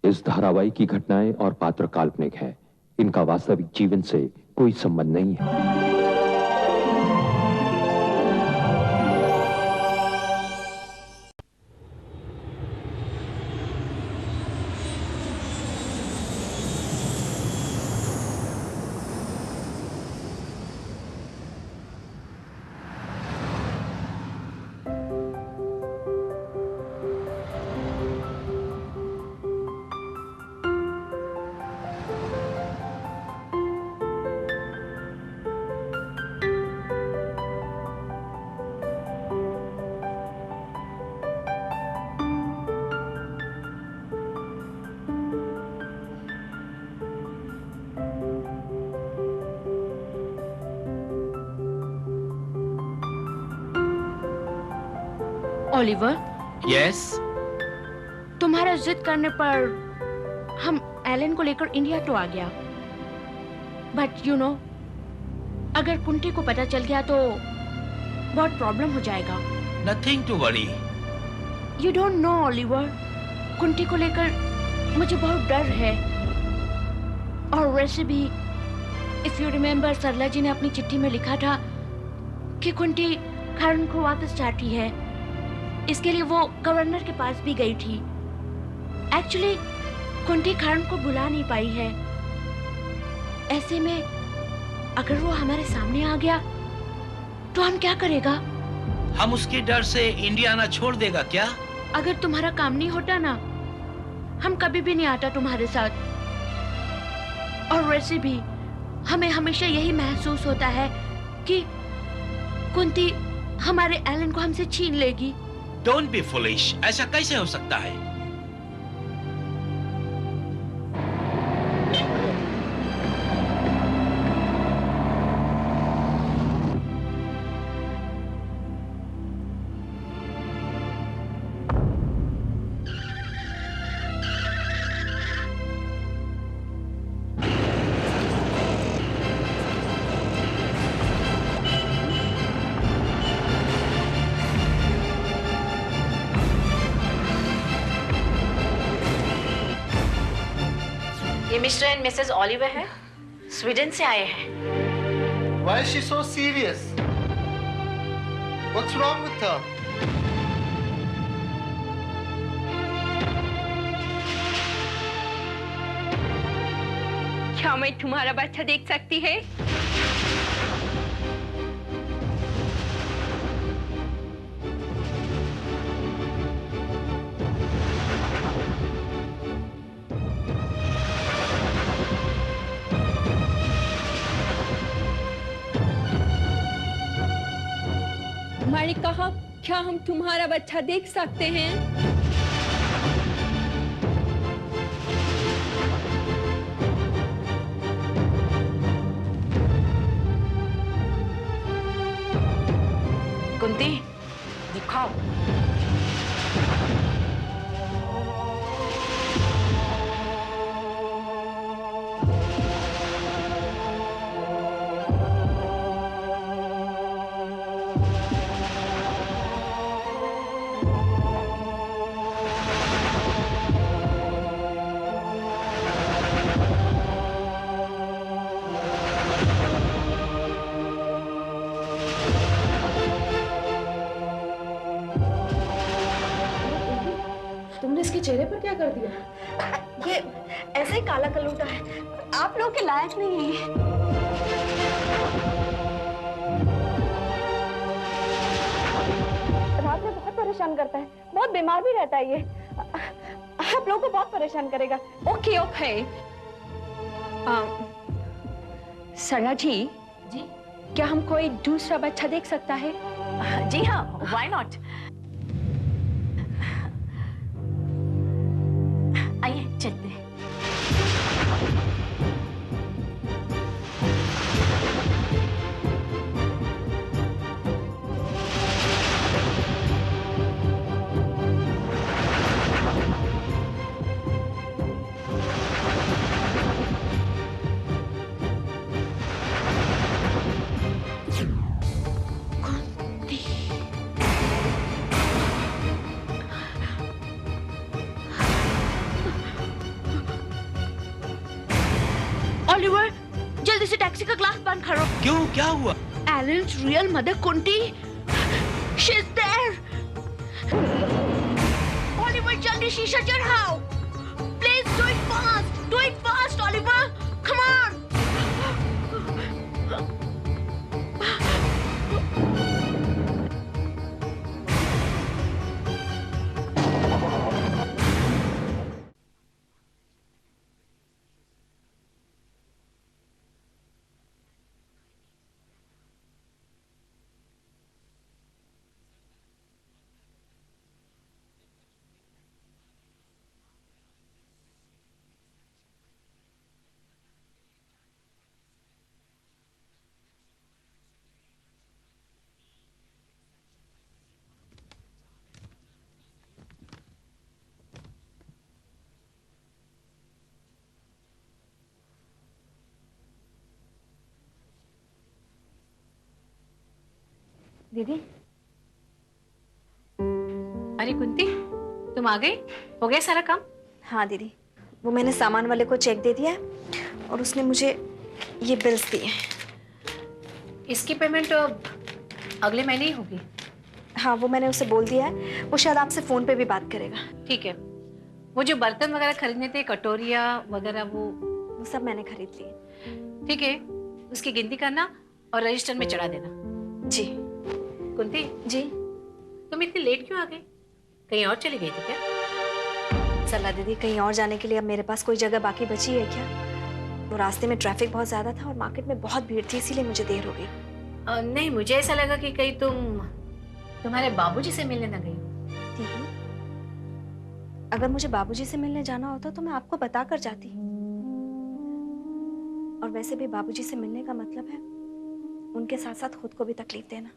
इस धारावाहिक की घटनाएं और पात्र काल्पनिक है। इनका वास्तविक जीवन से कोई संबंध नहीं है। Oliver, yes? तुम्हारा जिद करने पर हम एलन को लेकर इंडिया तो आ गया, बट यू नो, अगर कुंती को पता चल गया तो बहुत प्रॉब्लम हो जाएगा। Nothing to worry. You don't know Oliver, Kunti को लेकर मुझे बहुत डर है। और वैसे भी if you remember, Sarla ji ने अपनी चिट्ठी में लिखा था कि कुंती खारन को वापस चाहती है। इसके लिए वो गवर्नर के पास भी गई थी। एक्चुअली कुंती खारन को बुला नहीं पाई है। ऐसे में अगर वो हमारे सामने आ गया तो हम क्या करेगा? हम उसके डर से इंडिया आना छोड़ देगा क्या? अगर तुम्हारा काम नहीं होता ना, हम कभी भी नहीं आता तुम्हारे साथ। और वैसे भी हमें हमेशा यही महसूस होता है कि कुंती हमारे एलन को हमसे छीन लेगी। Don't be foolish. ऐसा कैसे हो सकता है? ये मिस्टर एंड मिसेस ओलिवर है, स्वीडन से आए हैं। Why is she so serious? What's wrong with her? क्या मैं तुम्हारा बच्चा देख सकती है? मैंने कहा, क्या हम तुम्हारा बच्चा देख सकते हैं? कुंती, दिखाओ। तुमने इसके चेहरे पर क्या कर दिया? ये ऐसे ही काला कलूटा है, आप लोग के लायक नहीं है। रात में बहुत परेशान करता है, बहुत बीमार भी रहता है ये। आप लोगों को बहुत परेशान करेगा। Okay okay. सरला जी, क्या हम कोई दूसरा बच्चा देख सकता है? जी हाँ, व्हाई नॉट। आइए चलते हैं। ओलिवर, जल्दी से टैक्सी का ग्लास बंद करो। क्यों, क्या हुआ? Alan's real mother Kunti, she is there. Oliver, जल्दी शीशा चढ़ाओ। Please do it fast Oliver, come on. दीदी, अरे कुंती, तुम आ गई? हो गया सारा काम? हाँ दीदी, वो मैंने सामान वाले को चेक दे दिया है और उसने मुझे ये बिल्स दिए। इसकी पेमेंट अगले महीने ही होगी। हाँ, वो मैंने उसे बोल दिया है, वो शायद आपसे फोन पे भी बात करेगा। ठीक है। वो जो बर्तन वगैरह खरीदने थे, कटोरिया वगैरह, वो सब मैंने खरीद लिए। ठीक है, उसकी गिनती करना और रजिस्टर में चढ़ा देना। जी। कुंती जी। तुम इतनी लेट क्यों आ गई? कहीं और चली गई थी क्या? सरला दीदी, कहीं और जाने के लिए अब मेरे पास कोई जगह बाकी बची है क्या? वो रास्ते में ट्रैफिक बहुत ज्यादा था और मार्केट में बहुत भीड़ थी, इसीलिए मुझे देर हो गई। नहीं, मुझे ऐसा लगा कि कहीं तुम्हारे बाबूजी से मिलने ना गई हो। दीदी, अगर मुझे बाबूजी से मिलने जाना होता तो मैं आपको बता कर जाती। और वैसे भी बाबूजी से मिलने का मतलब है उनके साथ साथ खुद को भी तकलीफ देना।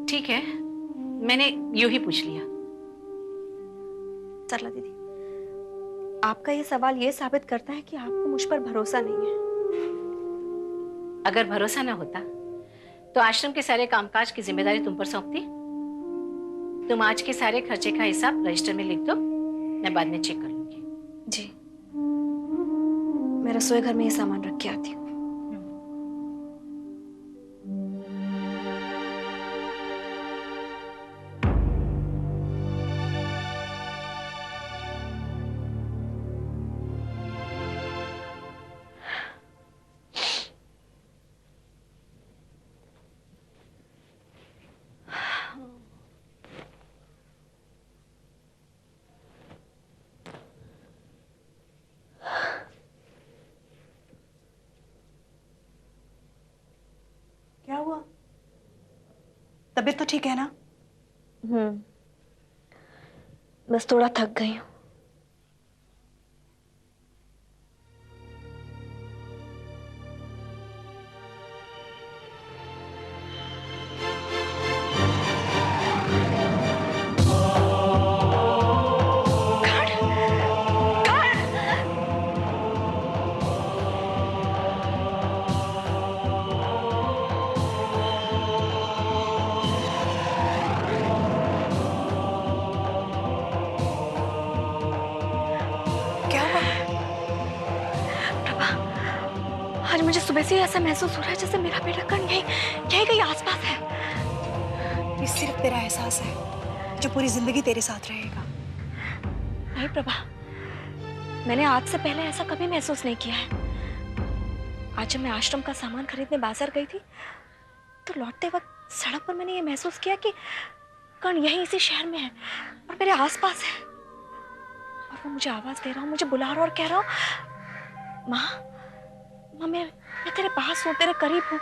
ठीक है, मैंने यूं ही पूछ लिया। सरला दीदी, आपका ये सवाल ये साबित करता है कि आपको मुझ पर भरोसा नहीं है। अगर भरोसा ना होता तो आश्रम के सारे कामकाज की जिम्मेदारी तुम पर सौंपती। तुम आज के सारे खर्चे का हिसाब रजिस्टर में लिख दो, मैं बाद में चेक कर लूंगी। जी, मैं रसोई घर में ये सामान रख के आती हूँ। क्या हुआ? तबीयत तो ठीक है ना? बस थोड़ा थक गई हूँ। आज मुझे सुबह से ही ऐसा महसूस हो रहा है जैसे मेरा बेटा कण यही कहीं आसपास है। ये सिर्फ तेरा एहसास है जो पूरी जिंदगी तेरे साथ रहेगा। नहीं प्रभा, मैंने आज से पहले ऐसा कभी महसूस नहीं किया है। आज जब मैं आश्रम का सामान खरीदने बाजार गई थी तो लौटते वक्त सड़क पर मैंने ये महसूस किया कि कण यहीं इसी शहर में है और मेरे आसपास है। और वो मुझे आवाज दे रहा हूँ, मुझे बुला रहा और कह रहा हूँ, माँ मैं तेरे पास हूँ, तेरे करीब हूँ,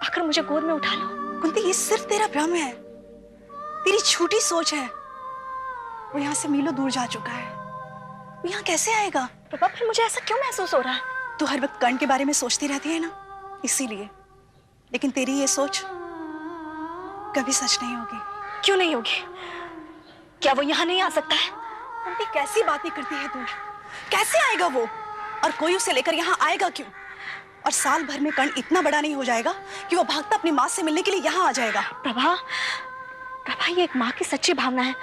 आकर मुझे गोद में उठा लो। कुंती, ये सिर्फ तेरा भ्रम है, तेरी छोटी सोच है। वो यहाँ से मीलों दूर जा चुका है, वो यहाँ कैसे आएगा? प्रभा, फिर मुझे ऐसा क्यों महसूस हो रहा है? तू हर वक्त कर्ण के बारे में सोचती रहती है ना, इसीलिए। लेकिन तेरी ये सोच कभी सच नहीं होगी। क्यों नहीं होगी? क्या वो यहाँ नहीं आ सकता है? कुंती, कैसी बातें करती है तू? कैसे आएगा वो? और कोई उसे लेकर यहाँ आएगा क्यों? और साल भर में कर्ण इतना बड़ा नहीं हो जाएगा कि वो भागता अपनी माँ से मिलने के लिए यहाँ आ जाएगा। प्रभा, ये एक माँ की सच्ची भावना है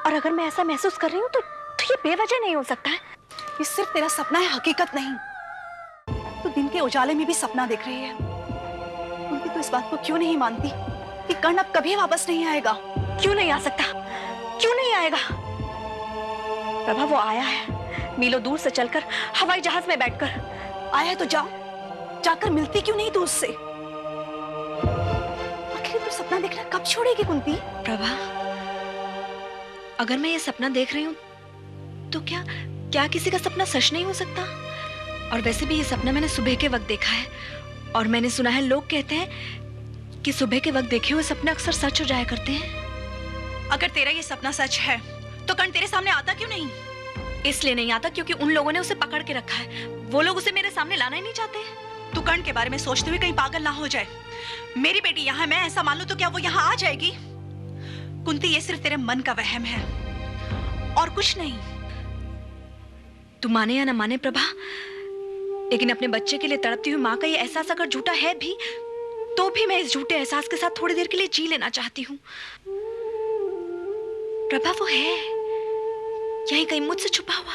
और अगर मैं ऐसा महसूस कर रही हूँ तो ये बेवजह नहीं हो सकता है। ये सिर्फ तेरा सपना है, हकीकत नहीं। तो दिन के उजाले में भी सपना देख रही है। कुंती तो इस बात को क्यों नहीं मानती कि कर्ण अब कभी वापस नहीं आएगा? क्यों नहीं आ सकता? क्यों नहीं आएगा? प्रभा वो आया है, मीलों दूर से चलकर हवाई जहाज में बैठकर। आया है तो जाओ, जाकर मिलती क्यों नहीं तू उससे? आखिर तू सपना देखना कब छोड़ेगी कुंती? प्रभा, अगर मैं ये सपना देख रही हूँ तो क्या किसी का सपना सच नहीं हो सकता? और वैसे भी ये सपना मैंने सुबह के वक्त देखा है, और मैंने सुना है लोग कहते हैं कि सुबह के वक्त देखे हुए सपने अक्सर सच हो जाया करते हैं। अगर तेरा ये सपना सच है तो कर्ण तेरे सामने आता क्यों नहीं? इसलिए नहीं आता क्योंकि उन लोगों ने उसे पकड़ के रखा है। वो लोग उसे मेरे सामने लाना ही नहीं चाहते। तू कर्ण के बारे में सोचते हुए कहीं पागल ना हो जाए। मेरी बेटी यहाँ है, मैं ऐसा मान लूं तो क्या वो यहाँ आ जाएगी? कुंती, ये सिर्फ तेरे मन का वहम है और कुछ नहीं। तू माने या ना माने प्रभा, लेकिन अपने बच्चे के लिए तड़पती हुई माँ का ये एहसास अगर झूठा है भी, तो भी मैं इस झूठे एहसास के साथ थोड़ी देर के लिए जी लेना चाहती हूँ। प्रभा वो है यहीं कहीं मुझसे छुपा हुआ।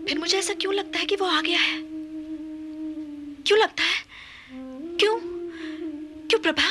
फिर मुझे ऐसा क्यों लगता है कि वो आ गया है? क्यों लगता है? क्यों क्यों प्रभा?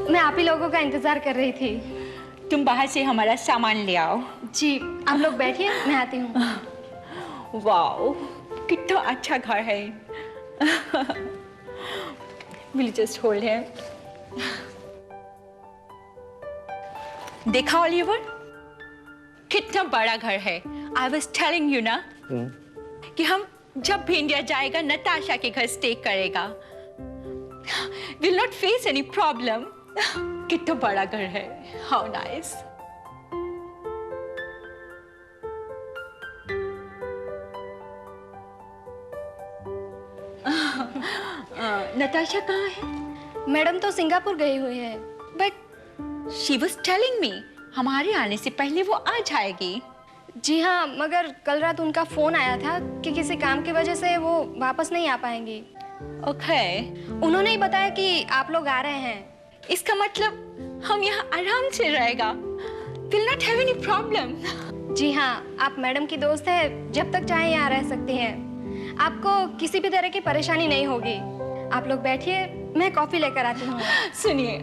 मैं आप ही लोगों का इंतजार कर रही थी। तुम बाहर से हमारा सामान ले आओ। जी, आप लोग बैठिए, मैं आती हूँ। वाओ, कितना अच्छा घर है। We'll just hold him. देखा ओलिवर, कितना बड़ा घर है। I was telling you ना कि हम जब भी इंडिया जाएगा नताशा के घर स्टे करेगा। We'll not face any problem. कितना बड़ा घर है। How nice. नताशा कहाँ है? मैडम तो सिंगापुर गई हुई है। But she was telling me हमारे आने से पहले वो आ जाएगी। जी हाँ, मगर कल रात उनका फोन आया था कि किसी काम की वजह से वो वापस नहीं आ पाएंगी। ओके। उन्होंने ही बताया कि आप लोग आ रहे हैं। इसका मतलब हम यहाँ आराम से रहेगा। We'll not have any problem. जी हाँ, आप मैडम की दोस्त है, जब तक चाहे यहाँ रह सकती हैं। आपको किसी भी तरह की परेशानी नहीं होगी। आप लोग बैठिए, मैं कॉफी लेकर आती हूँ। सुनिए,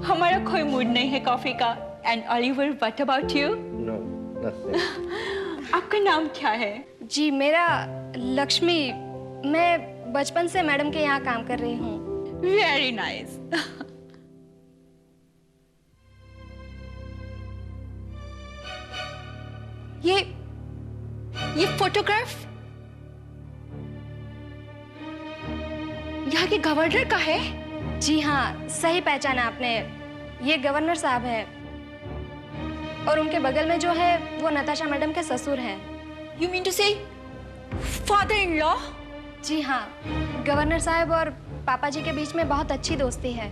हमारा कोई मूड नहीं है कॉफी का। And Oliver, what about you? No, nothing. आपका नाम क्या है? जी, मेरा लक्ष्मी। मैं बचपन से मैडम के यहाँ काम कर रही हूँ। Very nice. ये फोटोग्राफ यहाँ के गवर्नर का है? जी हाँ, सही पहचाना आपने। ये गवर्नर साहब है और उनके बगल में जो है वो नताशा मैडम के ससुर हैं। You mean to say father-in-law? जी हाँ, गवर्नर साहब और पापा जी के बीच में बहुत अच्छी दोस्ती है।